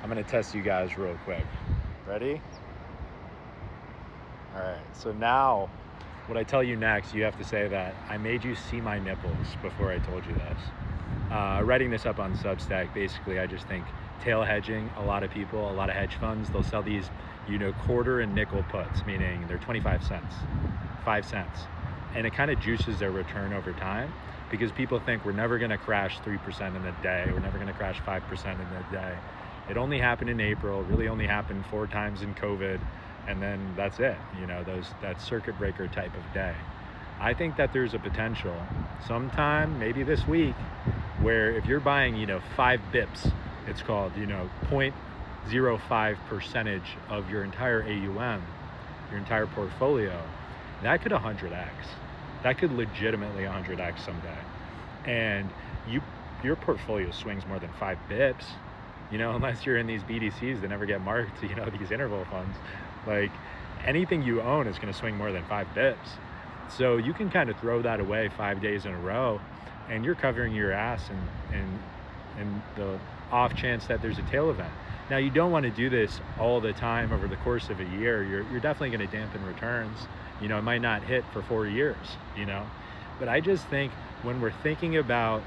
I'm gonna test you guys real quick. Ready? All right, so now what I tell you next, you have to say that I made you see my nipples before I told you this. Writing this up on Substack, basically I just think tail hedging, a lot of people, a lot of hedge funds, they'll sell these, quarter and nickel puts, meaning they're 25 cents, 5 cents. And it kind of juices their return over time because people think we're never gonna crash 3% in a day, we're never gonna crash 5% in a day. It only happened in April, really only happened 4 times in COVID, and then that's it, that circuit breaker type of day. I think that there's a potential sometime, maybe this week, where if you're buying, 5 bips, it's called, 0.05 percentage of your entire AUM, your entire portfolio, that could 100x. That could legitimately 100x someday. And your portfolio swings more than 5 bips, unless you're in these BDCs that never get marked, these interval funds. Like anything you own is going to swing more than 5 bips. So you can kind of throw that away 5 days in a row and you're covering your ass and the off chance that there's a tail event. Now you don't want to do this all the time over the course of a year. You're definitely going to dampen returns. It might not hit for 4 years, but I just think when we're thinking about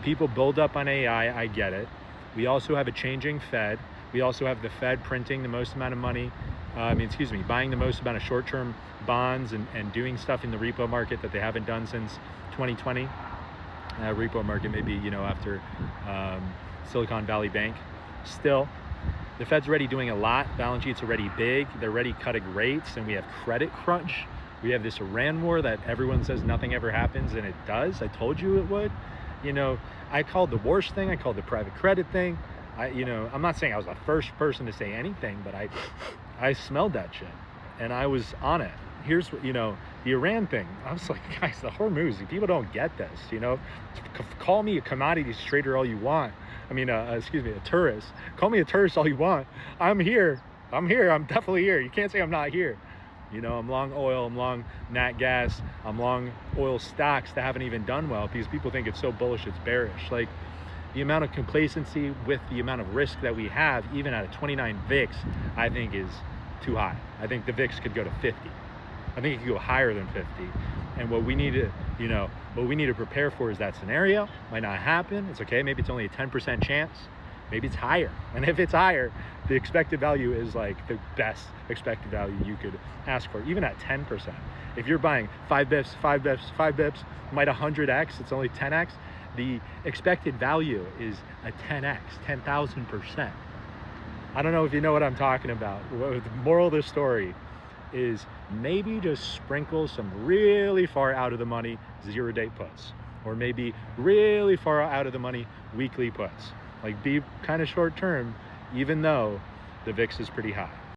people build up on AI, I get it. We also have a changing Fed. We also have the Fed printing the most amount of money, buying the most amount of short-term bonds and doing stuff in the repo market that they haven't done since 2020. Repo market maybe, after Silicon Valley Bank. Still, the Fed's already doing a lot. Balance sheet's already big. They're already cutting rates, and we have credit crunch. We have this Iran war that everyone says nothing ever happens, and it does. I told you it would. I called the worst thing. I called the private credit thing. I'm not saying I was the first person to say anything, but I smelled that shit, and I was on it. Here's what, the Iran thing. I was like, guys, the Hormuz, people don't get this, Call me a commodities trader all you want. A tourist. Call me a tourist all you want. I'm here. I'm definitely here. You can't say I'm not here. I'm long oil, I'm long nat gas, I'm long oil stocks that haven't even done well because people think it's so bullish, it's bearish. Like the amount of complacency with the amount of risk that we have, even at a 29 VIX, I think is too high. I think the VIX could go to 50. I think it could go higher than 50. And what we need to prepare for is that scenario. Might not happen. It's okay. Maybe it's only a 10% chance. Maybe it's higher. And if it's higher, the expected value is like the best expected value you could ask for, even at 10%. If you're buying 5 bips, 5 bips, 5 bips, might 100x, it's only 10x. The expected value is a 10x, 10,000%. I don't know if you know what I'm talking about. The moral of the story is maybe just sprinkle some really far out of the money 0-day puts, or maybe really far out of the money weekly puts. Like be kind of short term, even though the VIX is pretty high.